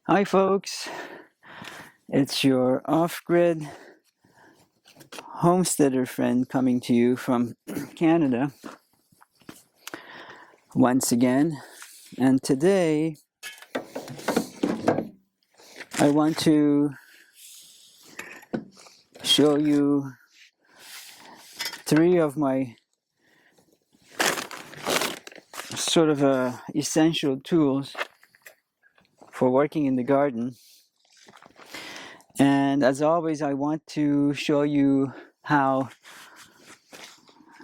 Hi folks, it's your off-grid homesteader friend coming to you from Canada once again, and today I want to show you three of my sort of essential tools for working in the garden. And as always, I want to show you how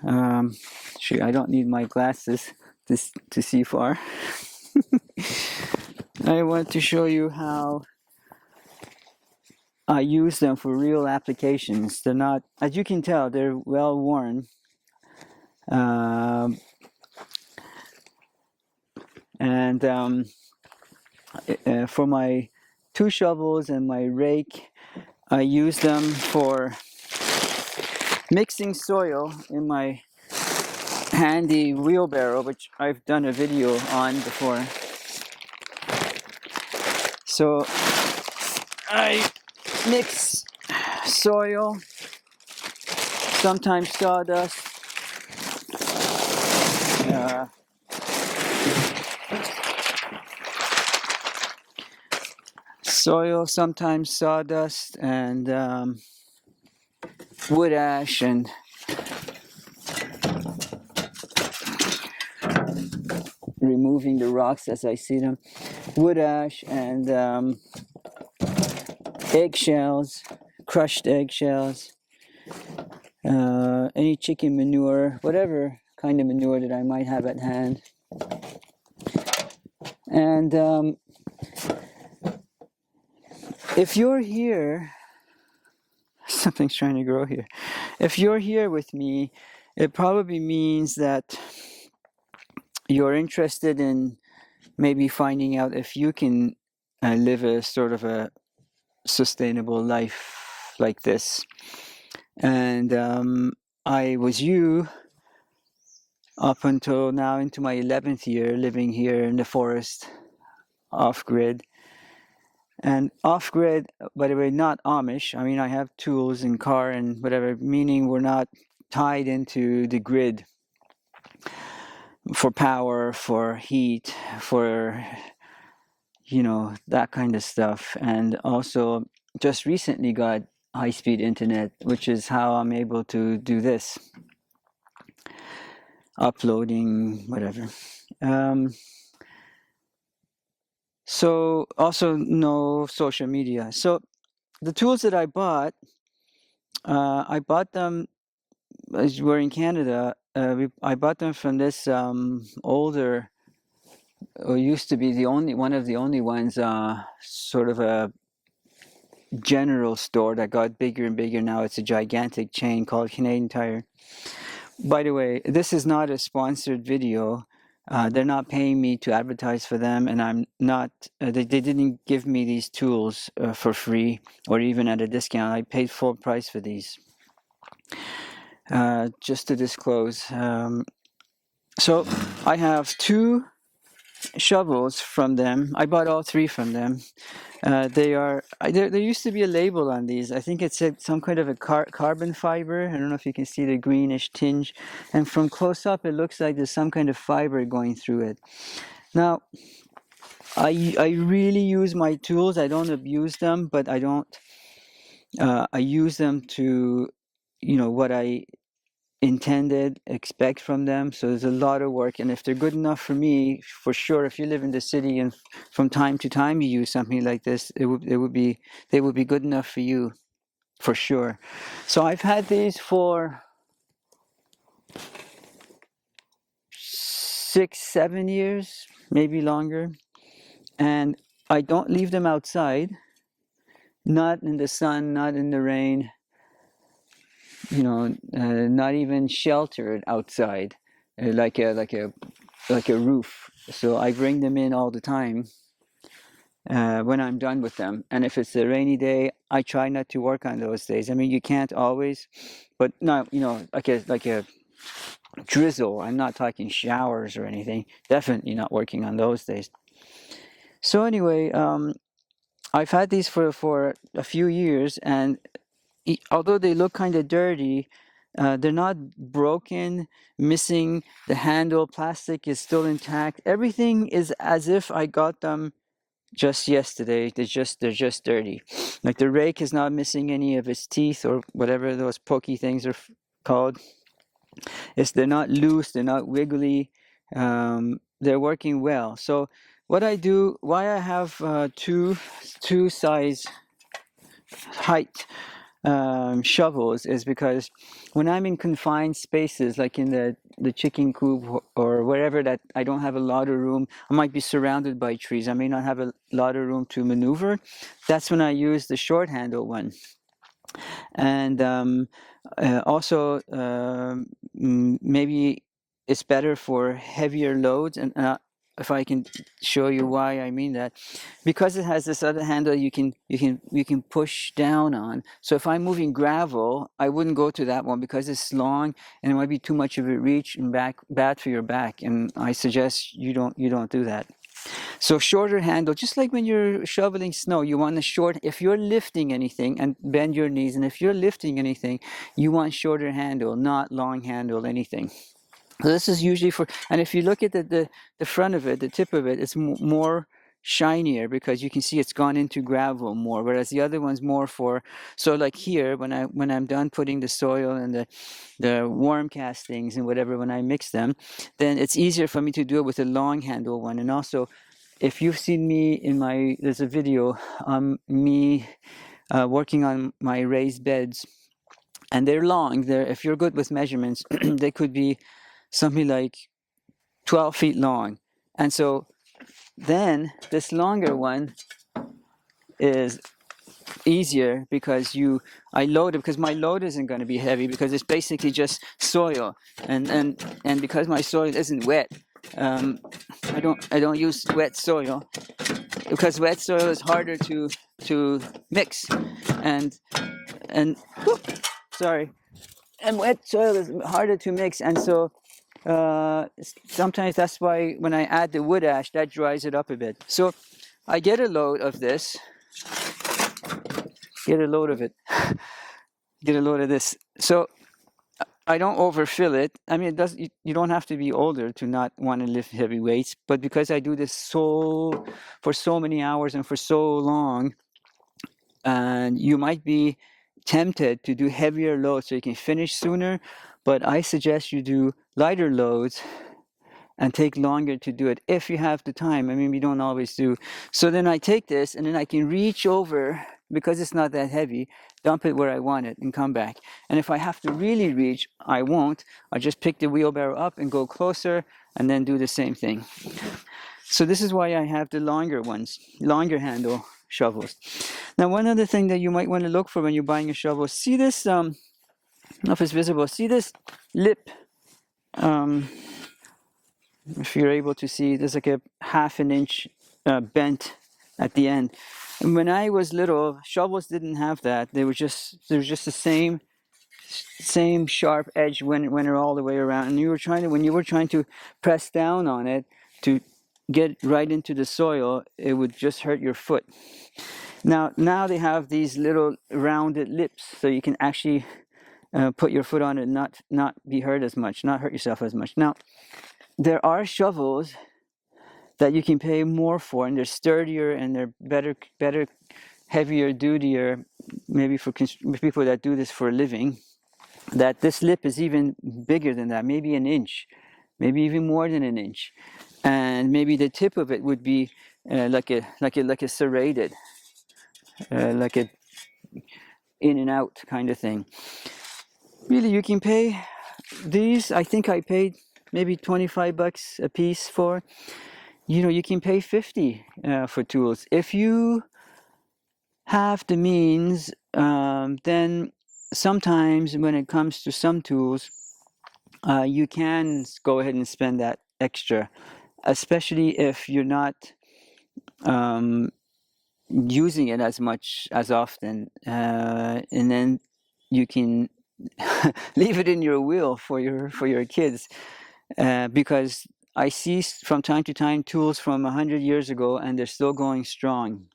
I don't need my glasses to see far. I want to show you how I use them for real applications. They're not, as you can tell, they're well worn. For my 2 shovels and my rake, I use them for mixing soil in my handy wheelbarrow, which I've done a video on before. So I mix soil, sometimes sawdust, sometimes sawdust, and wood ash, and removing the rocks as I see them. Wood ash and eggshells, crushed eggshells, any chicken manure, whatever kind of manure that I might have at hand. And if you're here, something's trying to grow here. If you're here with me, it probably means that you're interested in maybe finding out if you can live a sort of a sustainable life like this. And I was you up until now, into my 11th year living here in the forest, off-grid. And off-grid, by the way, not Amish. I mean, I have tools and car and whatever, meaning we're not tied into the grid for power, for heat, for, you know, that kind of stuff. And also just recently got high-speed internet, which is how I'm able to do this. Uploading, whatever. So also no social media. So the tools that I bought them as we're in Canada. I bought them from this older, or used to be one of the only ones, sort of a general store that got bigger and bigger. Now it's a gigantic chain called Canadian Tire. By the way, this is not a sponsored video. They're not paying me to advertise for them, and I'm not. They didn't give me these tools for free or even at a discount. I paid full price for these. Just to disclose, so I have 2 shovels from them. I bought all 3 from them. There used to be a label on these. I think it said some kind of a carbon fiber. I don't know if you can see the greenish tinge. And from close up, it looks like there's some kind of fiber going through it. Now, I really use my tools. I don't abuse them, but I use them to, you know, what I expect from them. So there's a lot of work, and if they're good enough for me, for sure, if you live in the city and from time to time you use something like this, they would be good enough for you, for sure. So I've had these for 6-7 years, maybe longer, and I don't leave them outside, not in the sun, not in the rain, you know, not even sheltered outside, like a roof. So I bring them in all the time when I'm done with them. And if it's a rainy day, I try not to work on those days. I mean, you can't always, but no, you know, like a drizzle. I'm not talking showers or anything. Definitely not working on those days. So anyway, I've had these for a few years, and although they look kind of dirty, they're not broken, missing the handle. Plastic is still intact. Everything is as if I got them just yesterday. They're just dirty. Like the rake is not missing any of its teeth or whatever those pokey things are called. They're not loose. They're not wiggly. They're working well. So what I do, why I have two size height shovels is because when I'm in confined spaces, like in the chicken coop or wherever that I don't have a lot of room, I might be surrounded by trees. I may not have a lot of room to maneuver. That's when I use the short handle one. And also maybe it's better for heavier loads. And if I can show you why I mean that, because it has this other handle you can push down on. So if I'm moving gravel, I wouldn't go to that one because it's long and it might be too much of a reach and bad for your back. And I suggest you don't do that. So shorter handle, just like when you're shoveling snow, you want a short, if you're lifting anything, and bend your knees, and if you're lifting anything, you want shorter handle, not long handle anything. So this is usually for, and if you look at the front of it, the tip of it, it's more shinier because you can see it's gone into gravel more, whereas the other one's more for, so like here, when I'm done putting the soil and the worm castings and whatever, when I mix them, then it's easier for me to do it with a long handle one. And also, if you've seen me there's a video me working on my raised beds, and they're long. If you're good with measurements, they could be something like 12 feet long. And so then this longer one is easier because I load it, because my load isn't going to be heavy because it's basically just soil, and because my soil isn't wet, I don't use wet soil because wet soil is harder to mix, and whoop, sorry, and wet soil is harder to mix, and so sometimes that's why when I add the wood ash, that dries it up a bit. So I get a load of this, get a load of it, get a load of this. So I don't overfill it. I mean, you don't have to be older to not want to lift heavy weights, but because I do this for so many hours and for so long, and you might be tempted to do heavier loads so you can finish sooner, but I suggest you do lighter loads and take longer to do it if you have the time. I mean, we don't always do. So then I take this and then I can reach over, because it's not that heavy, dump it where I want it and come back. And if I have to really reach, I won't. I just pick the wheelbarrow up and go closer and then do the same thing. So this is why I have the longer ones, longer handle shovels. Now, one other thing that you might want to look for when you're buying a shovel, see this, I don't know if it's visible, see this lip, if you're able to see, there's like a half an inch bent at the end. And when I was little, shovels didn't have that. They were just the same sharp edge when it went all the way around. And when you were trying to press down on it to get right into the soil, it would just hurt your foot. Now they have these little rounded lips, so you can actually put your foot on it and not be hurt as much, not hurt yourself as much. Now, there are shovels that you can pay more for, and they're sturdier and they're better, heavier, dutier, maybe for people that do this for a living, that this lip is even bigger than that, maybe an inch, maybe even more than an inch. And maybe the tip of it would be like a serrated, like a in and out kind of thing. Really, you can pay these, I think I paid maybe $25 a piece for. You can pay $50 for tools. If you have the means, then sometimes when it comes to some tools, you can go ahead and spend that extra, especially if you're not using it as much as often, and then you can leave it in your will for your kids, because I see from time to time tools from 100 years ago and they're still going strong.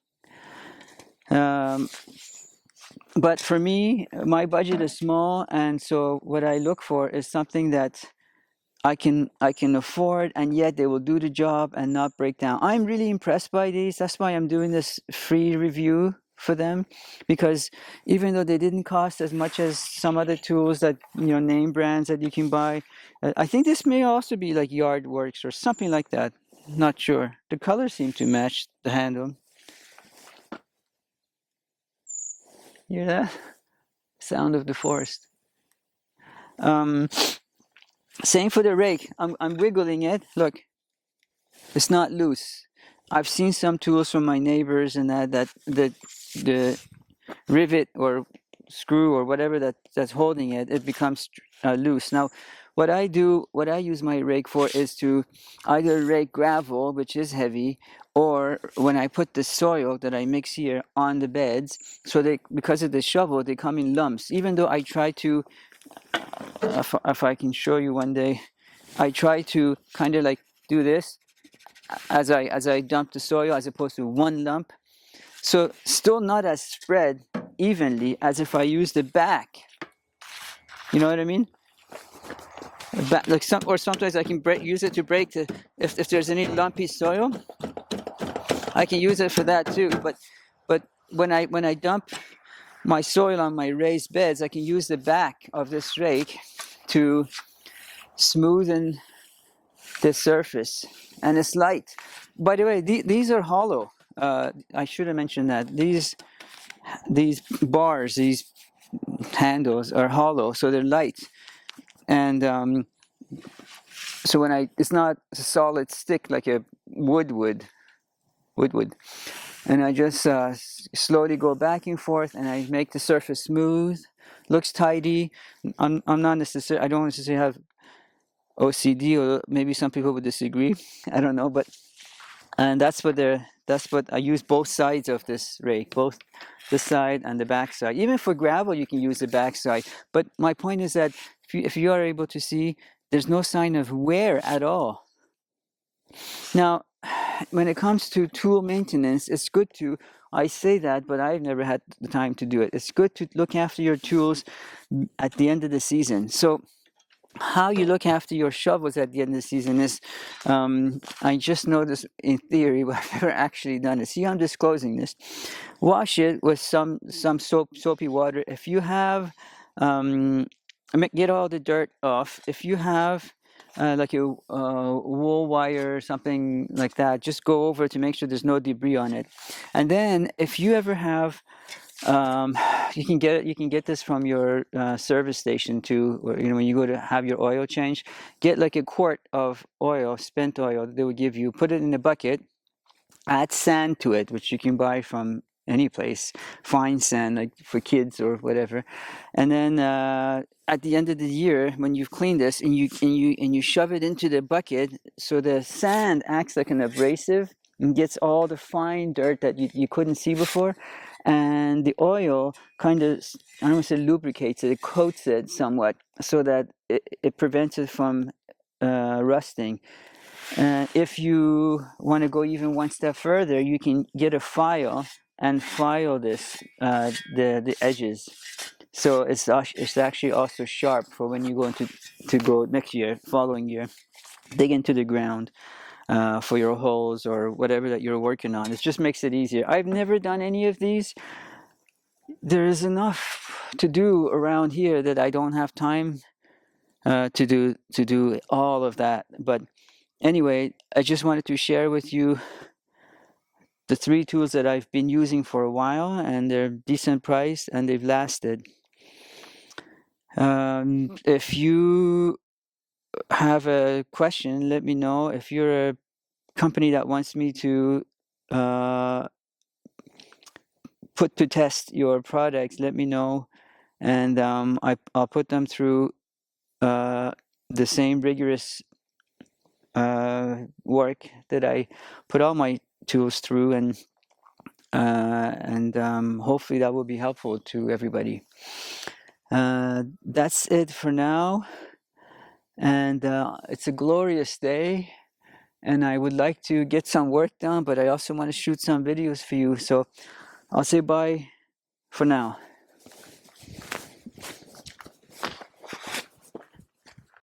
Um, but for me, my budget is small, and so what I look for is something that I can afford, and yet they will do the job and not break down. I'm really impressed by these. That's why I'm doing this free review for them, because even though they didn't cost as much as some other tools that name brands that you can buy, I think this may also be like Yardworks or something like that. Not sure. The colors seem to match the handle. Hear that? Sound of the forest. Um, Same for the rake. I'm wiggling it. Look, it's not loose. I've seen some tools from my neighbors and that the rivet or screw or whatever that's holding it becomes loose. Now, what I use my rake for is to either rake gravel, which is heavy, or when I put the soil that I mix here on the beds, so they, because of the shovel, they come in lumps. Even though I try to, if I can show you one day, I try to kind of like do this as I dump the soil as opposed to one lump. So still not as spread evenly as if I use the back. You know what I mean? Back, like or sometimes I can use it to break the, if there's any lumpy soil, I can use it for that too. But when I dump my soil on my raised beds, I can use the back of this rake to smoothen the surface, and it's light. By the way, these are hollow. I should have mentioned that these bars, these handles are hollow, so they're light, and so it's not a solid stick like a wood, and I just slowly go back and forth, and I make the surface smooth, looks tidy. I'm not necessarily, I don't necessarily have OCD, or maybe some people would disagree. I don't know, but and that's what I use, both sides of this rake, both the side and the back side. Even for gravel, you can use the back side. But my point is that if you are able to see, there's no sign of wear at all. Now, when it comes to tool maintenance, it's good to, I say that, but I've never had the time to do it. It's good to look after your tools at the end of the season. So how you look after your shovels at the end of the season is, I just know this in theory, but I've never actually done it. See, I'm disclosing this. Wash it with some soapy water. If you have, get all the dirt off. If you have like a wool wire or something like that, just go over to make sure there's no debris on it. And then if you ever have, you can get this from your service station too, or, when you go to have your oil change, get like a quart of oil, spent oil they will give you, put it in a bucket, add sand to it, which you can buy from any place, fine sand like for kids or whatever, and then at the end of the year when you've cleaned this and you shove it into the bucket, so the sand acts like an abrasive and gets all the fine dirt that you couldn't see before, and the oil kind of, I don't want to say lubricates it, it coats it somewhat so that it prevents it from rusting. If you want to go even one step further, you can get a file and file this, the edges, so it's actually also sharp for when you go to go next year, following year, dig into the ground for your holes or whatever that you're working on. It just makes it easier. I've never done any of these. There is enough to do around here that I don't have time to do all of that. But anyway, I just wanted to share with you the 3 tools that I've been using for a while, and they're decent price and they've lasted. If you have a question, let me know. If you're a company that wants me to put to test your products, let me know, and I'll put them through the same rigorous work that I put all my tools through, and hopefully that will be helpful to everybody. That's it for now, and it's a glorious day, and I would like to get some work done, but I also want to shoot some videos for you. So I'll say bye for now.